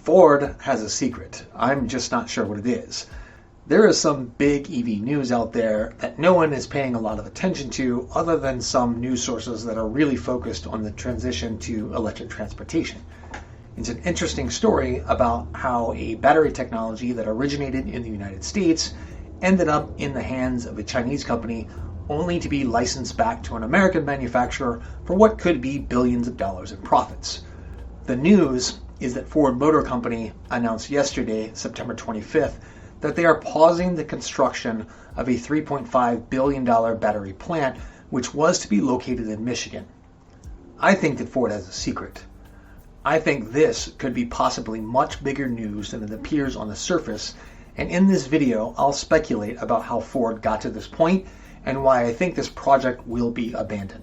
Ford has a secret. I'm just not sure what it is. There is some big EV news out there that no one is paying a lot of attention to other than some news sources that are really focused on the transition to electric transportation. It's an interesting story about how a battery technology that originated in the United States ended up in the hands of a Chinese company only to be licensed back to an American manufacturer for what could be billions of dollars in profits. The news is that Ford Motor Company announced yesterday, September 25th, that they are pausing the construction of a $3.5 billion battery plant, which was to be located in Michigan. I think that Ford has a secret. I think this could be possibly much bigger news than it appears on the surface, and in this video, I'll speculate about how Ford got to this point and why I think this project will be abandoned.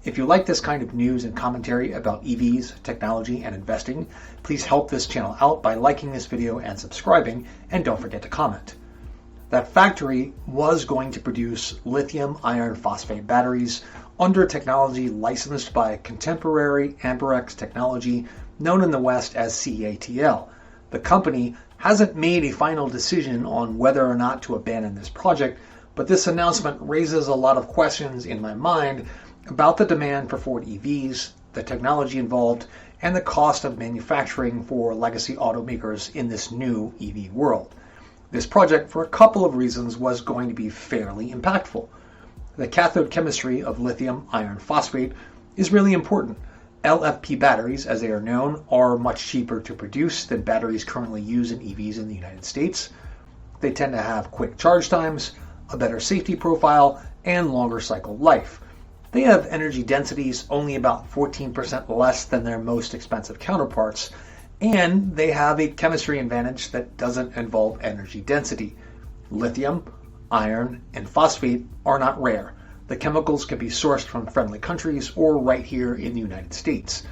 If you like this kind of news and commentary about EVs, technology, and investing, please help this channel out by liking this video and subscribing, and don't forget to comment. That factory was going to produce lithium iron phosphate batteries under technology licensed by contemporary Amperex technology, known in the West as CATL. The company hasn't made a final decision on whether or not to abandon this project, but this announcement raises a lot of questions in my mind about the demand for Ford EVs, the technology involved, and the cost of manufacturing for legacy automakers in this new EV world. This project, for a couple of reasons, was going to be fairly impactful. The cathode chemistry of lithium iron phosphate is really important. LFP batteries, as they are known, are much cheaper to produce than batteries currently used in EVs in the United States. They tend to have quick charge times, a better safety profile, and longer cycle life. They have energy densities only about 14% less than their most expensive counterparts, and they have a chemistry advantage that doesn't involve energy density. Lithium, iron, and phosphate are not rare. The chemicals can be sourced from friendly countries or right here in the United States.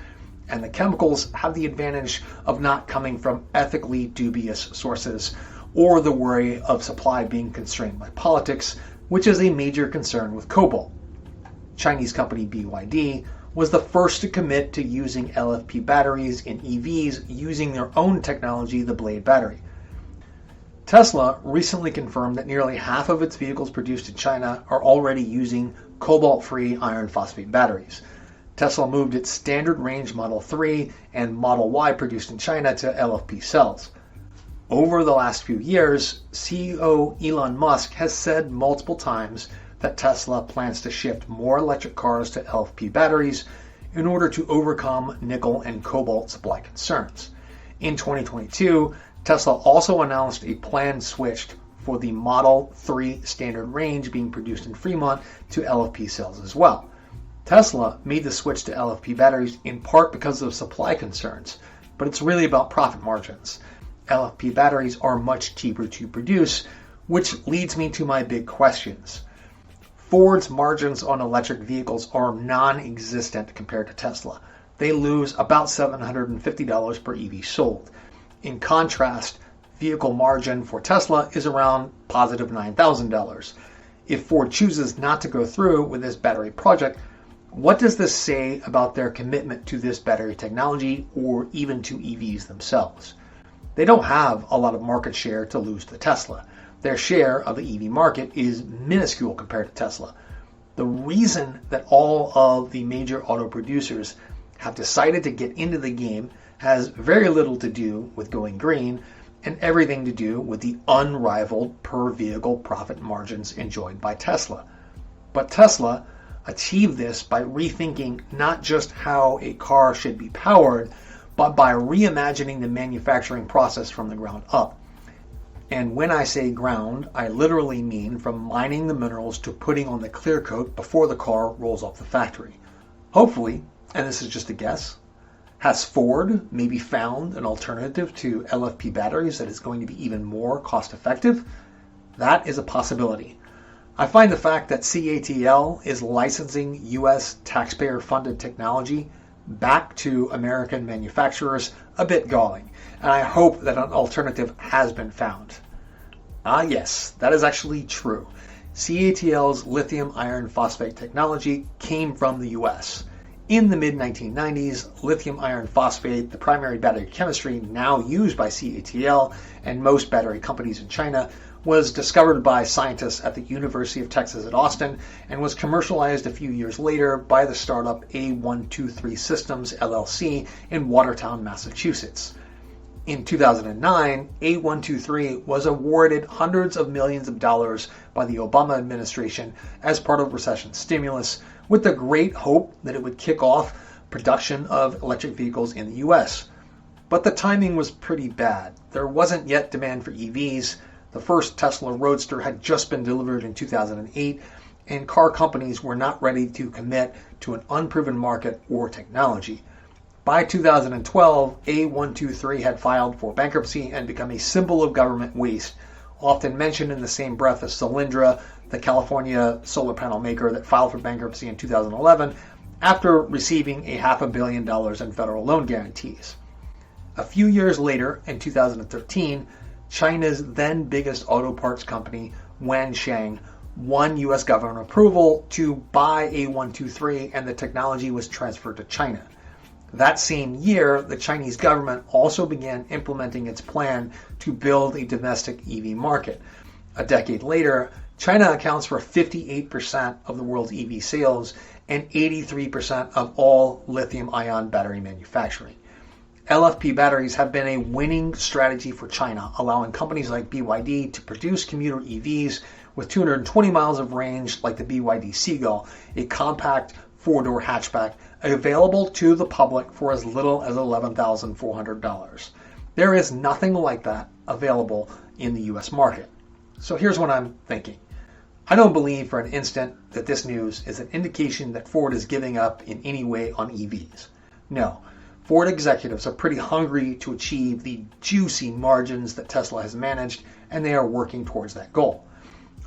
And the chemicals have the advantage of not coming from ethically dubious sources or the worry of supply being constrained by politics, which is a major concern with cobalt. Chinese company BYD was the first to commit to using LFP batteries in EVs using their own technology, the Blade battery. Tesla recently confirmed that nearly half of its vehicles produced in China are already using cobalt-free iron phosphate batteries. Tesla moved its standard range Model 3 and Model Y produced in China to LFP cells. Over the last few years, CEO Elon Musk has said multiple times that Tesla plans to shift more electric cars to LFP batteries in order to overcome nickel and cobalt supply concerns. In 2022, Tesla also announced a planned switch for the Model 3 standard range being produced in Fremont to LFP cells as well. Tesla made the switch to LFP batteries in part because of supply concerns, but it's really about profit margins. LFP batteries are much cheaper to produce, which leads me to my big questions. Ford's margins on electric vehicles are non-existent compared to Tesla. They lose about $750 per EV sold. In contrast, vehicle margin for Tesla is around positive $9,000. If Ford chooses not to go through with this battery project, what does this say about their commitment to this battery technology or even to EVs themselves? They don't have a lot of market share to lose to Tesla. Their share of the EV market is minuscule compared to Tesla. The reason that all of the major auto producers have decided to get into the game has very little to do with going green and everything to do with the unrivaled per vehicle profit margins enjoyed by Tesla. But Tesla achieved this by rethinking not just how a car should be powered, but by reimagining the manufacturing process from the ground up. And when I say ground, I literally mean from mining the minerals to putting on the clear coat before the car rolls off the factory. Hopefully, and this is just a guess, has Ford maybe found an alternative to LFP batteries that is going to be even more cost effective? That is a possibility. I find the fact that CATL is licensing U.S. taxpayer-funded technology back to American manufacturers a bit galling, and I hope that an alternative has been found. Yes, that is actually true. CATL's lithium iron phosphate technology came from the US. In the mid-1990s, lithium iron phosphate, the primary battery chemistry now used by CATL and most battery companies in China, was discovered by scientists at the University of Texas at Austin and was commercialized a few years later by the startup A123 Systems LLC in Watertown, Massachusetts. In 2009, A123 was awarded hundreds of millions of dollars by the Obama administration as part of recession stimulus, with the great hope that it would kick off production of electric vehicles in the US. But the timing was pretty bad. There wasn't yet demand for EVs. The first Tesla Roadster had just been delivered in 2008, and car companies were not ready to commit to an unproven market or technology. By 2012, A123 had filed for bankruptcy and become a symbol of government waste, often mentioned in the same breath as Solyndra, the California solar panel maker that filed for bankruptcy in 2011 after receiving $500 million in federal loan guarantees. A few years later, in 2013, China's then biggest auto parts company, Wansheng, won U.S. government approval to buy A123, and the technology was transferred to China. That same year, the Chinese government also began implementing its plan to build a domestic EV market. A decade later, China accounts for 58% of the world's EV sales and 83% of all lithium-ion battery manufacturing. LFP batteries have been a winning strategy for China, allowing companies like BYD to produce commuter EVs with 220 miles of range like the BYD Seagull, a compact four-door hatchback available to the public for as little as $11,400. There is nothing like that available in the US market. So here's what I'm thinking. I don't believe for an instant that this news is an indication that Ford is giving up in any way on EVs. No. Ford executives are pretty hungry to achieve the juicy margins that Tesla has managed, and they are working towards that goal.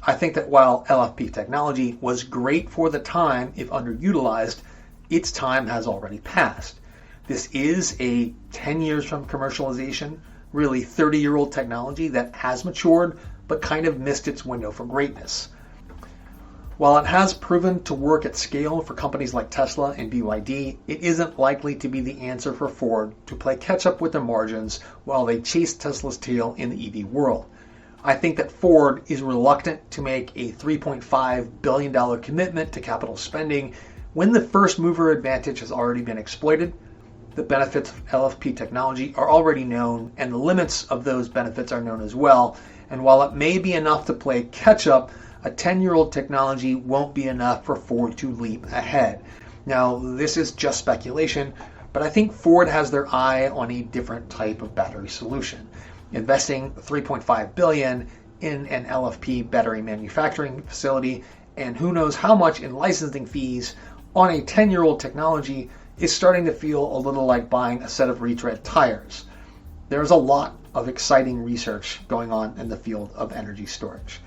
I think that while LFP technology was great for the time if underutilized, its time has already passed. This is a 10 years from commercialization, really 30-year-old technology that has matured but kind of missed its window for greatness. While it has proven to work at scale for companies like Tesla and BYD, it isn't likely to be the answer for Ford to play catch up with their margins while they chase Tesla's tail in the EV world. I think that Ford is reluctant to make a $3.5 billion commitment to capital spending when the first mover advantage has already been exploited. The benefits of LFP technology are already known, and the limits of those benefits are known as well. And while it may be enough to play catch up, a 10-year-old technology won't be enough for Ford to leap ahead. Now, this is just speculation, but I think Ford has their eye on a different type of battery solution. Investing $3.5 billion in an LFP battery manufacturing facility and who knows how much in licensing fees on a 10-year-old technology is starting to feel a little like buying a set of retread tires. There's a lot of exciting research going on in the field of energy storage.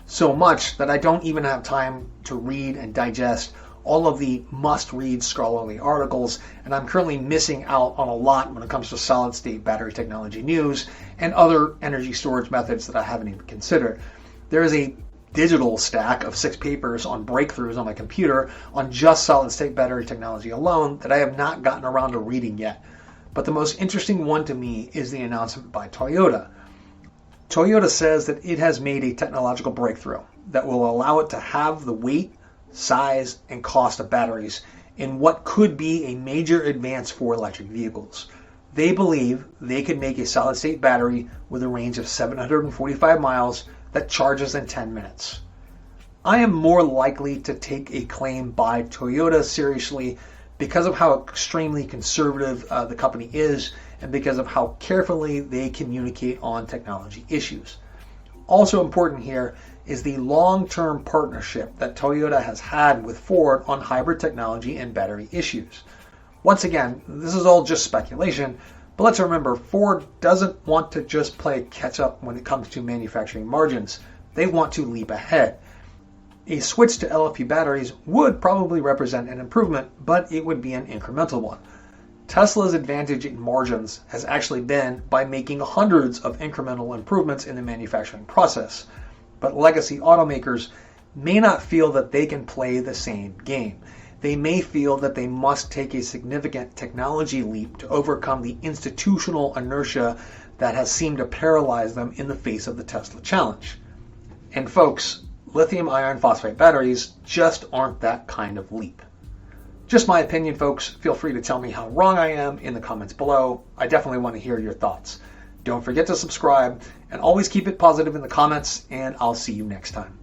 So much that I don't even have time to read and digest all of the must-read scholarly articles, and I'm currently missing out on a lot when it comes to solid-state battery technology news and other energy storage methods that I haven't even considered. There is a digital stack of 6 papers on breakthroughs on my computer on just solid-state battery technology alone that I have not gotten around to reading yet. But the most interesting one to me is the announcement by Toyota. Toyota says that it has made a technological breakthrough that will allow it to have the weight, size, and cost of batteries in what could be a major advance for electric vehicles. They believe they could make a solid-state battery with a range of 745 miles that charges in 10 minutes. I am more likely to take a claim by Toyota seriously because of how extremely conservative the company is and because of how carefully they communicate on technology issues. Also important here is the long-term partnership that Toyota has had with Ford on hybrid technology and battery issues. Once again, this is all just speculation, but let's remember Ford doesn't want to just play catch-up when it comes to manufacturing margins. They want to leap ahead. A switch to LFP batteries would probably represent an improvement, but it would be an incremental one. Tesla's advantage in margins has actually been by making hundreds of incremental improvements in the manufacturing process. But legacy automakers may not feel that they can play the same game. they may feel that they must take a significant technology leap to overcome the institutional inertia that has seemed to paralyze them in the face of the Tesla challenge. And folks, lithium iron phosphate batteries just aren't that kind of leap. Just my opinion, folks. Feel free to tell me how wrong I am in the comments below. I definitely want to hear your thoughts. Don't forget to subscribe and always keep it positive in the comments, and I'll see you next time.